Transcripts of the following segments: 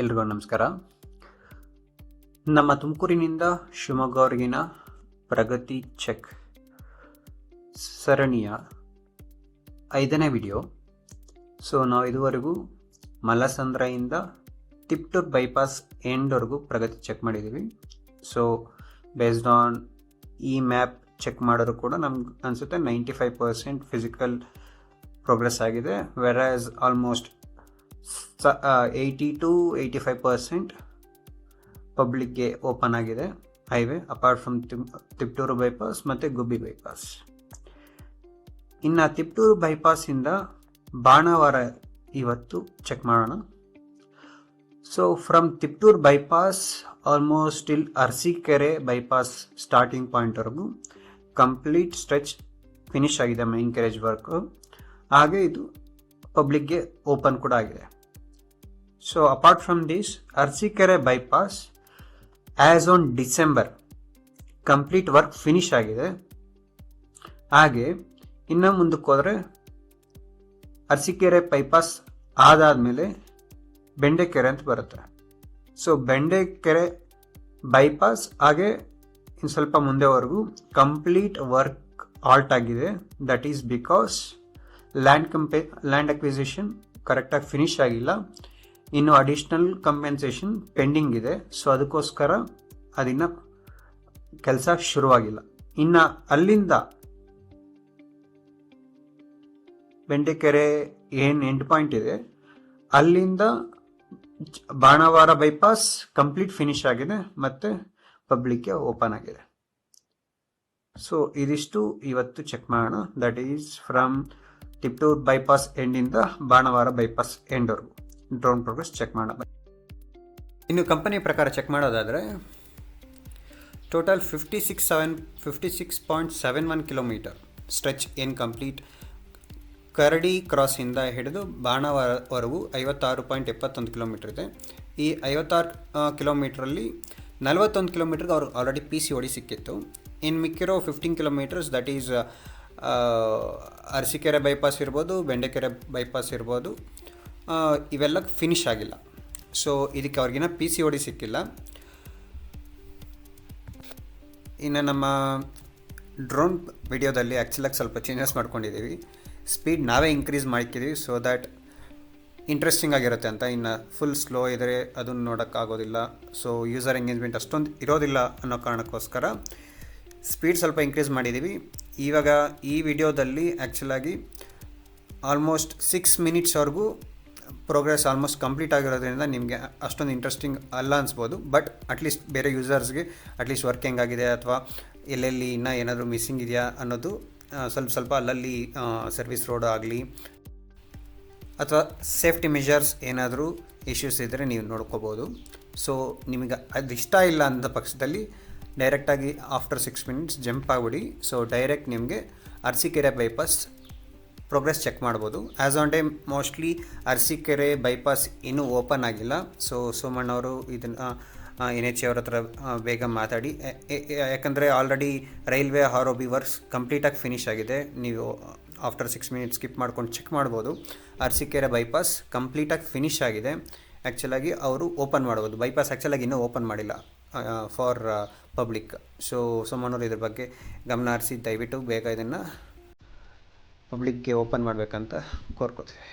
ಎಲ್ರಿಗೂ ನಮಸ್ಕಾರ. ನಮ್ಮ ತುಮಕೂರಿನಿಂದ ಶಿವಮೊಗ್ಗವರೆಗಿನ ಪ್ರಗತಿ ಚೆಕ್ ಸರಣಿಯ 5ನೇ ವಿಡಿಯೋ. ನಾವು ಇದುವರೆಗೂ ಮಲ್ಲಸಂದ್ರದಿಂದ ತಿಪ್ಟೂರ್ ಬೈಪಾಸ್ ಎಂಡ್ವರೆಗೂ ಪ್ರಗತಿ ಚೆಕ್ ಮಾಡಿದ್ದೀವಿ. ಬೇಸ್ಡ್ ಆನ್ ಈ ಮ್ಯಾಪ್ ಚೆಕ್ ಮಾಡೋರು ಕೂಡ ನಮ್ಗೆ ಅನಿಸುತ್ತೆ 95% ಫಿಸಿಕಲ್ ಪ್ರೋಗ್ರೆಸ್ ಆಗಿದೆ, ವೆರಾಸ್ ಆಲ್ಮೋಸ್ಟ್ 80-85% ಪಬ್ಲಿಕ್ಗೆ ಓಪನ್ ಆಗಿದೆ highway, apart from Tiptur bypass ಮತ್ತು ಗುಬ್ಬಿ ಬೈಪಾಸ್. ಇನ್ನು ತಿಪ್ಟೂರು ಬೈಪಾಸಿಂದ ಬಾಣಾವರ ಇವತ್ತು ಚೆಕ್ ಮಾಡೋಣ. ಫ್ರಮ್ ತಿಪ್ಟೂರು ಬೈಪಾಸ್ ಆಲ್ಮೋಸ್ಟ್ ಇಲ್ಲಿ ಅರಸೀಕೆರೆ ಬೈಪಾಸ್ ಸ್ಟಾರ್ಟಿಂಗ್ ಪಾಯಿಂಟ್ವರೆಗೂ ಕಂಪ್ಲೀಟ್ ಸ್ಟ್ರೆಚ್ ಫಿನಿಶ್ ಆಗಿದೆ, ಮೈನ್ ಕೆರೇಜ್ ವರ್ಕು. ಹಾಗೆ ಇದು ಪಬ್ಲಿಕ್ಗೆ ಓಪನ್ ಕೂಡ ಆಗಿದೆ. Apart from this, Arsikere bypass as on December complete work finish ಆಗಿದೆ. ಹಾಗೆ ಇನ್ನು ಮುಂದಕ್ಕೆ ಹೋದರೆ ಅರಸೀಕೆರೆ ಬೈಪಾಸ್ ಆದಾದಮೇಲೆ ಬೆಂಡೆಕೆರೆ ಅಂತ ಬರುತ್ತೆ. ಬೆಂಡೆಕೆರೆ ಬೈಪಾಸ್ ಹಾಗೆ ಇನ್ನು ಸ್ವಲ್ಪ ಮುಂದೆವರೆಗೂ ಕಂಪ್ಲೀಟ್ ವರ್ಕ್ ಆಲ್ಟ್ ಆಗಿದೆ. That is because land acquisition ಕರೆಕ್ಟಾಗಿ ಫಿನಿಶ್ ಆಗಿಲ್ಲ, ಇನ್ನು ಅಡಿಷ್ನಲ್ ಕಂಪೆನ್ಸೇಷನ್ ಪೆಂಡಿಂಗ್ ಇದೆ. ಅದಕ್ಕೋಸ್ಕರ ಅದಿನ್ನ ಕೆಲಸ ಶುರುವಾಗಿಲ್ಲ. ಇನ್ನು ಅಲ್ಲಿಂದ ಬೆಂಡೆಕೆರೆ ಏನು ಎಂಡ್ ಪಾಯಿಂಟ್ ಇದೆ ಅಲ್ಲಿಂದ ಬಾಣಾವಾರ ಬೈಪಾಸ್ ಕಂಪ್ಲೀಟ್ ಫಿನಿಶ್ ಆಗಿದೆ ಮತ್ತು ಪಬ್ಲಿಕ್ಗೆ ಓಪನ್ ಆಗಿದೆ. ಇದಿಷ್ಟು ಇವತ್ತು ಚೆಕ್ ಮಾಡೋಣ. That is from Tiptur bypass ಎಂಡಿಂದ ಬಾಣಾವಾರ ಬೈಪಾಸ್ ಎಂಡ್ವರೆಗೂ ಡ್ರೋನ್ ಪ್ರೋಗ್ರೆಸ್ ಚೆಕ್ ಮಾಡೋಣ. ಇನ್ನು ಕಂಪನಿ ಪ್ರಕಾರ ಚೆಕ್ ಮಾಡೋದಾದರೆ ಟೋಟಲ್ 56.71 ಕಿಲೋಮೀಟರ್ ಸ್ಟ್ರೆಚ್ ಏನು ಕಂಪ್ಲೀಟ್ ಕರಡಿ ಕ್ರಾಸಿಂದ ಹಿಡಿದು ಬಾಣಾವರವರೆಗೂ 56.71 ಕಿಲೋಮೀಟರ್ ಇದೆ. ಈ 56 ಕಿಲೋಮೀಟ್ರಲ್ಲಿ 41 ಕಿಲೋಮೀಟ್ರಿಗೆ ಅವ್ರಿಗೆ ಆಲ್ರೆಡಿ PCOD ಸಿಕ್ಕಿತ್ತು. ಇನ್ನು ಮಿಕ್ಕಿರೋ 15 kilometres that is Arsikere bypass ಇರ್ಬೋದು, ಬೆಂಡೆಕೆರೆ ಬೈಪಾಸ್ ಇರ್ಬೋದು, ಇವೆಲ್ಲ ಫಿನಿಶ್ ಆಗಿಲ್ಲ. ಇದಕ್ಕೆ ಅವ್ರಿಗಿನ್ನ PCOD ಸಿಕ್ಕಿಲ್ಲ. ಇನ್ನು ನಮ್ಮ ಡ್ರೋನ್ ವಿಡಿಯೋದಲ್ಲಿ ಆ್ಯಕ್ಚುಲಾಗಿ ಸ್ವಲ್ಪ ಚೇಂಜಸ್ ಮಾಡ್ಕೊಂಡಿದ್ದೀವಿ. ಸ್ಪೀಡ್ ನಾವೇ ಇನ್ಕ್ರೀಸ್ ಮಾಡ್ತಿದ್ದೀವಿ ಸೊ ದ್ಯಾಟ್ ಇಂಟ್ರೆಸ್ಟಿಂಗ್ ಆಗಿರುತ್ತೆ ಅಂತ. ಇನ್ನು ಫುಲ್ ಸ್ಲೋ ಇದ್ದರೆ ಅದನ್ನು ನೋಡೋಕ್ಕಾಗೋದಿಲ್ಲ, ಯೂಸರ್ ಎಂಗೇಜ್ಮೆಂಟ್ ಅಷ್ಟೊಂದು ಇರೋದಿಲ್ಲ ಅನ್ನೋ ಕಾರಣಕ್ಕೋಸ್ಕರ ಸ್ಪೀಡ್ ಸ್ವಲ್ಪ ಇನ್ಕ್ರೀಸ್ ಮಾಡಿದ್ದೀವಿ. ಇವಾಗ ಈ ವಿಡಿಯೋದಲ್ಲಿ ಆ್ಯಕ್ಚುಲಾಗಿ ಆಲ್ಮೋಸ್ಟ್ 6 ಮಿನಿಟ್ಸ್ವರೆಗೂ ಪ್ರೋಗ್ರೆಸ್ ಆಲ್ಮೋಸ್ಟ್ ಕಂಪ್ಲೀಟ್ ಆಗಿರೋದ್ರಿಂದ ನಿಮಗೆ ಅಷ್ಟೊಂದು ಇಂಟ್ರೆಸ್ಟಿಂಗ್ ಅಲ್ಲ ಅನಿಸ್ಬೋದು. ಬಟ್ ಅಟ್ಲೀಸ್ಟ್ ಬೇರೆ ಯೂಸರ್ಸ್ಗೆ ಅಟ್ಲೀಸ್ಟ್ ವರ್ಕ್ ಹೆಂಗಾಗಿದೆ ಅಥವಾ ಎಲ್ಲೆಲ್ಲಿ ಇನ್ನೂ ಏನಾದರೂ ಮಿಸ್ಸಿಂಗ್ ಇದೆಯಾ ಅನ್ನೋದು ಸ್ವಲ್ಪ ಅಲ್ಲಲ್ಲಿ ಸರ್ವಿಸ್ ರೋಡ್ ಆಗಲಿ ಅಥವಾ ಸೇಫ್ಟಿ ಮೆಷರ್ಸ್ ಏನಾದರೂ ಇಶ್ಯೂಸ್ ಇದ್ದರೆ ನೀವು ನೋಡ್ಕೋಬೋದು. ನಿಮಗೆ ಅದು ಇಷ್ಟ ಇಲ್ಲ ಅಂದ ಪಕ್ಷದಲ್ಲಿ ಡೈರೆಕ್ಟಾಗಿ ಆಫ್ಟರ್ 6 ಮಿನಿಟ್ಸ್ ಜಂಪ್ ಆಗಿಬಿಡಿ. ಡೈರೆಕ್ಟ್ ನಿಮಗೆ ಅರಸೀಕೆರೆ ಬೈಪಾಸ್ ಪ್ರೋಗ್ರೆಸ್ ಚೆಕ್ ಮಾಡ್ಬೋದು. As on day mostly Arsikere bypass ಇನ್ನೂ ಓಪನ್ ಆಗಿಲ್ಲ. ಸೋಮಣ್ಣವರು ಇದನ್ನು NHA ಅವ್ರ ಹತ್ರ ಬೇಗ ಮಾತಾಡಿ, ಯಾಕಂದರೆ ಆಲ್ರೆಡಿ ರೈಲ್ವೆ ROB ವರ್ಕ್ಸ್ ಕಂಪ್ಲೀಟಾಗಿ ಫಿನಿಶ್ ಆಗಿದೆ. ನೀವು ಆಫ್ಟರ್ 6 ಮಿನಿಟ್ಸ್ ಸ್ಕಿಪ್ ಮಾಡ್ಕೊಂಡು ಚೆಕ್ ಮಾಡ್ಬೋದು. ಅರಸೀಕೆರೆ ಬೈಪಾಸ್ ಕಂಪ್ಲೀಟಾಗಿ ಫಿನಿಶ್ ಆಗಿದೆ. ಆ್ಯಕ್ಚುಲಾಗಿ ಅವರು ಓಪನ್ ಮಾಡ್ಬೋದು. ಬೈಪಾಸ್ ಆ್ಯಕ್ಚುಲಾಗಿ ಇನ್ನೂ ಓಪನ್ ಮಾಡಿಲ್ಲ ಫಾರ್ ಪಬ್ಲಿಕ್. ಸೋಮಣ್ಣವರು ಇದ್ರ ಬಗ್ಗೆ ಗಮನ ಹರಿಸಿ ದಯವಿಟ್ಟು ಬೇಗ ಇದನ್ನು ಪಬ್ಲಿಕ್ಗೆ ಓಪನ್ ಮಾಡಬೇಕಂತ ಕೋರ್ಕೋತೀವಿ.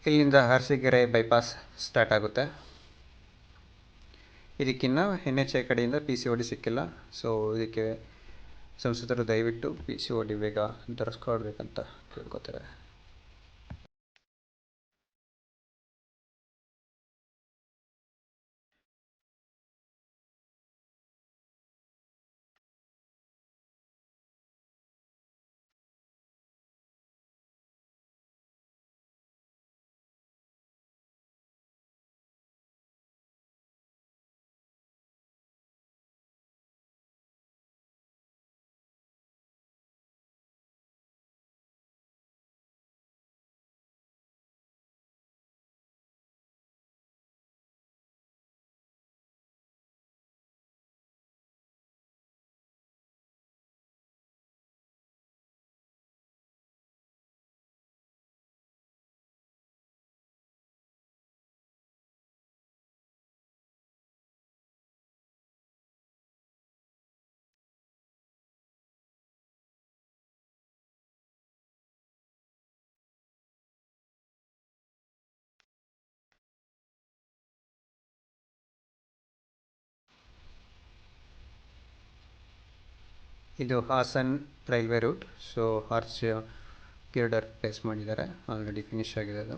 ಇಲ್ಲಿಂದ ಅರಸೀಕೆರೆ ಬೈಪಾಸ್ ಸ್ಟಾರ್ಟ್ ಆಗುತ್ತೆ. ಇದಕ್ಕಿನ್ನ NHAI ಕಡೆಯಿಂದ PCOD ಸಿಕ್ಕಿಲ್ಲ. ಸೊ ಇದಕ್ಕೆ ಸಂಸದರು ದಯವಿಟ್ಟು PCOD ಬೇಗ ತರಿಸ್ಕೊಡ್ಬೇಕಂತ ಕೇಳ್ಕೊತಾರೆ. ಇದು Hassan railway route. So arch girder place ಮಾಡಿದ್ದಾರೆ, ಆಲ್ರೆಡಿ ಫಿನಿಶ್ ಆಗಿದೆ ಅದು.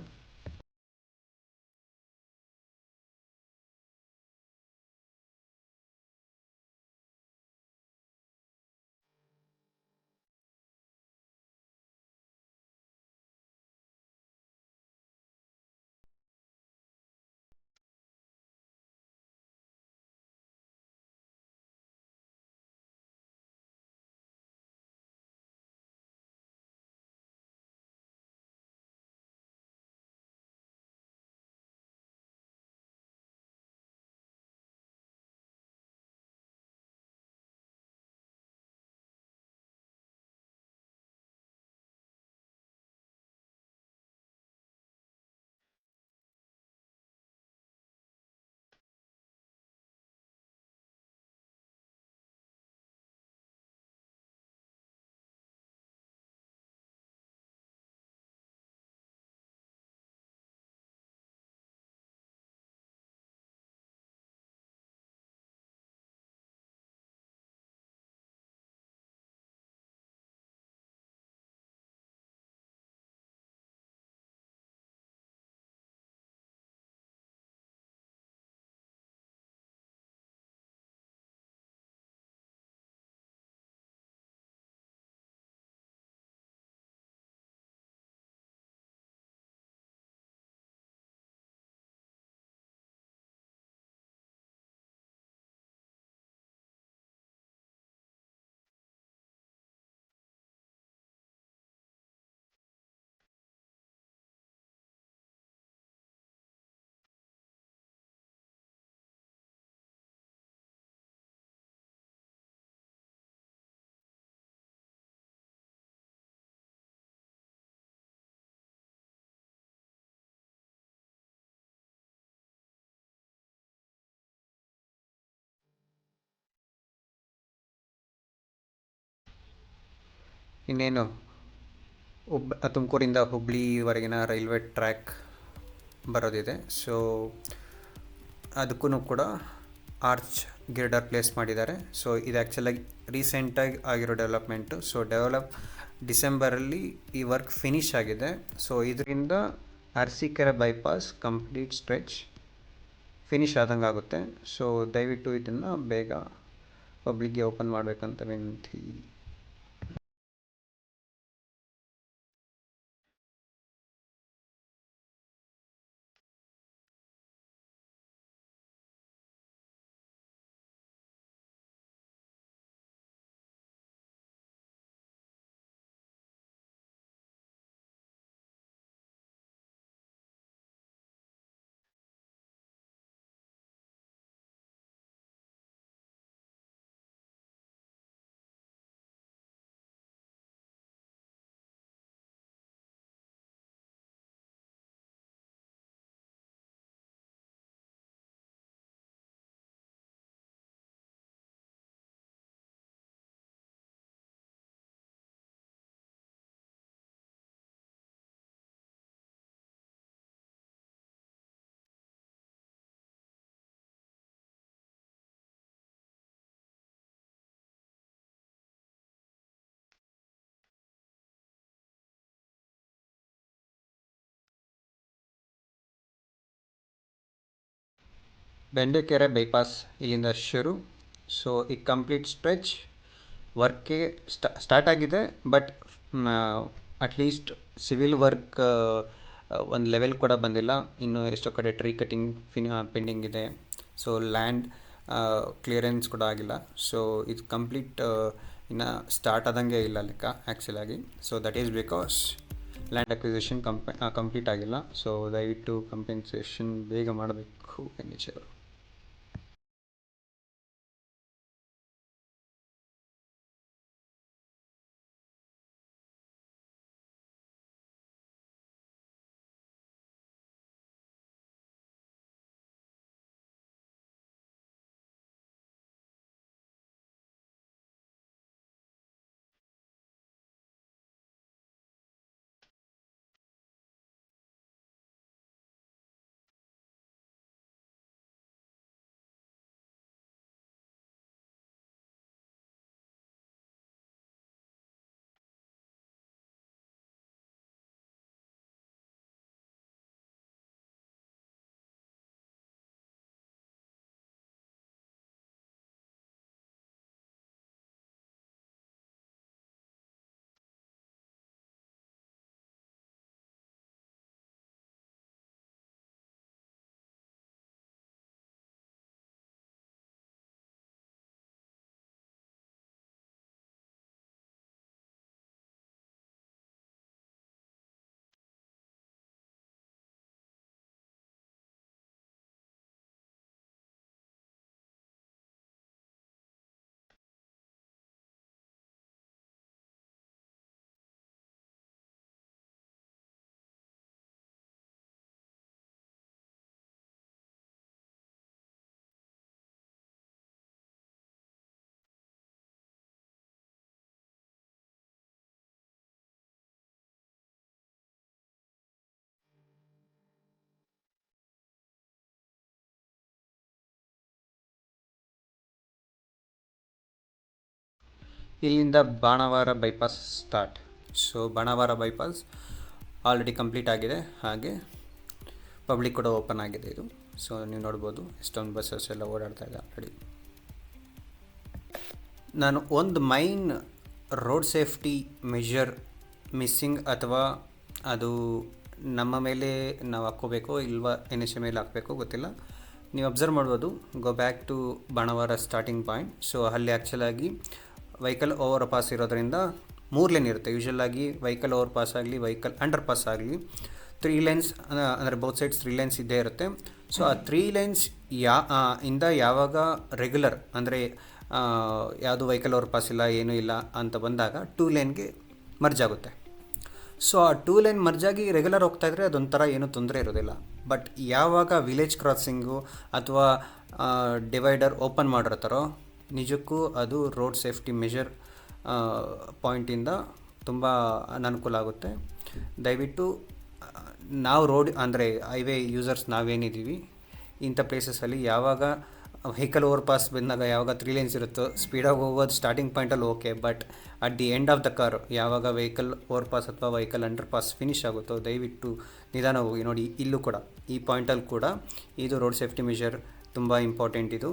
ಇನ್ನೇನು ತುಮಕೂರಿಂದ ಹುಬ್ಳಿವರೆಗಿನ ರೈಲ್ವೆ ಟ್ರ್ಯಾಕ್ ಬರೋದಿದೆ. ಸೊ ಅದಕ್ಕೂ ಕೂಡ ಆರ್ಚ್ ಗಿರ್ಡರ್ ಪ್ಲೇಸ್ ಮಾಡಿದ್ದಾರೆ. ಸೊ ಇದು ಆ್ಯಕ್ಚುಲಾಗಿ ರೀಸೆಂಟಾಗಿ ಆಗಿರೋ ಡೆವಲಪ್ಮೆಂಟು. ಸೊ ಡಿಸೆಂಬರಲ್ಲಿ ಈ ವರ್ಕ್ ಫಿನಿಶ್ ಆಗಿದೆ. ಸೊ ಇದರಿಂದ Arsikere bypass complete stretch finish ಆದಂಗೆ ಆಗುತ್ತೆ. ಸೊ ದಯವಿಟ್ಟು ಇದನ್ನು ಬೇಗ ಪಬ್ಲಿಕ್ಗೆ ಓಪನ್ ಮಾಡಬೇಕಂತ ವಿನಂತಿ. ಬೆಂಡೆಕೆರೆ ಬೈಪಾಸ್ ಇಲ್ಲಿಂದ ಶುರು. ಸೊ ಈ ಕಂಪ್ಲೀಟ್ ಸ್ಟ್ರೆಚ್ ವರ್ಕೇ ಸ್ಟಾರ್ಟ್ ಆಗಿದೆ, ಬಟ್ ಅಟ್ಲೀಸ್ಟ್ ಸಿವಿಲ್ ವರ್ಕ್ ಒಂದು ಲೆವೆಲ್ ಕೂಡ ಬಂದಿಲ್ಲ. ಇನ್ನು ಎಷ್ಟೋ ಕಡೆ ಟ್ರೀ ಕಟಿಂಗ್ ಪೆಂಡಿಂಗ್ ಇದೆ. ಸೊ ಲ್ಯಾಂಡ್ ಕ್ಲಿಯರೆನ್ಸ್ ಕೂಡ ಆಗಿಲ್ಲ. ಸೊ ಇದು ಕಂಪ್ಲೀಟ್ ಇನ್ನು ಸ್ಟಾರ್ಟ್ ಆದಂಗೆ ಇಲ್ಲ ಲೆಕ್ಕ ಆ್ಯಕ್ಚುಲಾಗಿ. So that is because land acquisition complete ಆಗಿಲ್ಲ. ಸೊ ದಯವಿಟ್ಟು ಕಂಪೆನ್ಸೇಷನ್ ಬೇಗ ಮಾಡಬೇಕು NH ಅವರು. ಇಲ್ಲಿಂದ Banavara bypass start. So Banavara bypass already complete ಆಗಿದೆ, ಹಾಗೆ ಪಬ್ಲಿಕ್ ಕೂಡ ಓಪನ್ ಆಗಿದೆ ಇದು. ಸೊ ನೀವು ನೋಡ್ಬೋದು ಎಷ್ಟೊಂದು ಬಸ್ಸಸ್ ಎಲ್ಲ ಓಡಾಡ್ತಾ ಇದೆ ಆಲ್ರೆಡಿ. ನಾನು ಒಂದು main road safety measure missing, ಅಥವಾ ಅದು ನಮ್ಮ ಮೇಲೆ ನಾವು ಹಾಕ್ಕೋಬೇಕೋ ಇಲ್ವಾ NH ಮೇಲೆ ಹಾಕಬೇಕೋ ಗೊತ್ತಿಲ್ಲ. ನೀವು ಅಬ್ಸರ್ವ್ ಮಾಡ್ಬೋದು, go back to Banavara starting point. So ಅಲ್ಲಿ ಆ್ಯಕ್ಚುಲಾಗಿ ವೆಹಿಕಲ್ ಓವರ್ ಪಾಸ್ ಇರೋದ್ರಿಂದ 3 ಲೇನ್ ಇರುತ್ತೆ. ಯೂಶ್ವಲಾಗಿ ವೆಹಿಕಲ್ ಓವರ್ ಪಾಸ್ ಆಗಲಿ, ವೆಹಿಕಲ್ ಅಂಡರ್ ಪಾಸ್ ಆಗಲಿ 3 ಲೇನ್ಸ್, ಅಂದರೆ ಬೋತ್ ಸೈಡ್ಸ್ 3 ಲೇನ್ಸ್ ಇದ್ದೇ ಇರುತ್ತೆ. ಸೊ ಆ 3 ಲೇನ್ಸ್ ಇಂದ ಯಾವಾಗ ರೆಗ್ಯುಲರ್, ಅಂದರೆ ಯಾವುದು ವೆಹಿಕಲ್ ಓವರ್ ಪಾಸ್ ಇಲ್ಲ, ಏನೂ ಇಲ್ಲ ಅಂತ ಬಂದಾಗ 2 ಲೇನ್ಗೆ ಮರ್ಜ್ ಆಗುತ್ತೆ. ಸೊ ಆ 2 ಲೇನ್ ಮರ್ಜಾಗಿ ರೆಗ್ಯುಲರ್ ಹೋಗ್ತಾ ಇದ್ದರೆ ಅದೊಂಥರ ಏನೂ ತೊಂದರೆ ಇರೋದಿಲ್ಲ. ಬಟ್ ಯಾವಾಗ ವಿಲೇಜ್ ಕ್ರಾಸಿಂಗು ಅಥವಾ ಡಿವೈಡರ್ ಓಪನ್ ಮಾಡಿರ್ತಾರೋ, ನಿಜಕ್ಕೂ ಅದು ರೋಡ್ ಸೇಫ್ಟಿ ಮೆಷರ್ ಪಾಯಿಂಟಿಂದ ತುಂಬ ಅನನುಕೂಲ ಆಗುತ್ತೆ. ದಯವಿಟ್ಟು ನಾವು ರೋಡ್, ಅಂದರೆ ಹೈವೇ ಯೂಸರ್ಸ್ ನಾವೇನಿದ್ದೀವಿ, ಇಂಥ ಪ್ಲೇಸಸಲ್ಲಿ ಯಾವಾಗ ವೆಹಿಕಲ್ ಓವರ್ ಪಾಸ್ ಬಂದಾಗ ಯಾವಾಗ 3 ಲೇನ್ಸ್ ಇರುತ್ತೋ ಸ್ಪೀಡಾಗಿ ಹೋಗೋದು ಸ್ಟಾರ್ಟಿಂಗ್ ಪಾಯಿಂಟಲ್ಲಿ okay, but at the end of the car ಯಾವಾಗ ವೆಹಿಕಲ್ ಓವರ್ ಪಾಸ್ ಅಥವಾ ವೆಹಿಕಲ್ ಅಂಡರ್ ಪಾಸ್ ಫಿನಿಶ್ ಆಗುತ್ತೋ ದಯವಿಟ್ಟು ನಿಧಾನ ಹೋಗಿ. ನೋಡಿ, ಇಲ್ಲೂ ಕೂಡ ಈ ಪಾಯಿಂಟಲ್ಲಿ ಕೂಡ ಇದು ರೋಡ್ ಸೇಫ್ಟಿ ಮೆಷರ್ ತುಂಬ ಇಂಪಾರ್ಟೆಂಟ್. ಇದು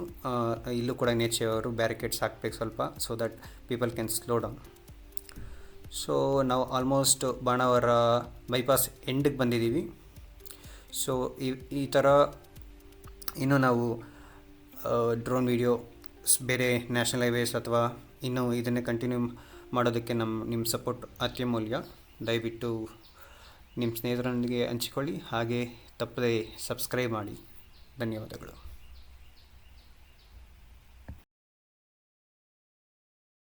ಇಲ್ಲೂ ಕೂಡ NH ಅವರು ಬ್ಯಾರಿಕೇಡ್ಸ್ ಹಾಕ್ಬೇಕು ಸ್ವಲ್ಪ, so that people can slow down. So ನಾವು ಆಲ್ಮೋಸ್ಟ್ ಬಾಣಾವಾರ ಬೈಪಾಸ್ ಎಂಡಿಗೆ ಬಂದಿದ್ದೀವಿ. ಸೊ ಈ ಥರ ಇನ್ನೂ ನಾವು ಡ್ರೋನ್ ವೀಡಿಯೋ ಬೇರೆ ನ್ಯಾಷನಲ್ ಹೈವೇಸ್ ಅಥವಾ ಇನ್ನೂ ಇದನ್ನೇ ಕಂಟಿನ್ಯೂ ಮಾಡೋದಕ್ಕೆ ನಿಮ್ಮ ಸಪೋರ್ಟ್ ಅತ್ಯಮೂಲ್ಯ. ದಯವಿಟ್ಟು ನಿಮ್ಮ ಸ್ನೇಹಿತರೊಂದಿಗೆ ಹಂಚಿಕೊಳ್ಳಿ, ಹಾಗೆ ತಪ್ಪದೇ ಸಬ್ಸ್ಕ್ರೈಬ್ ಮಾಡಿ. ಧನ್ಯವಾದಗಳು.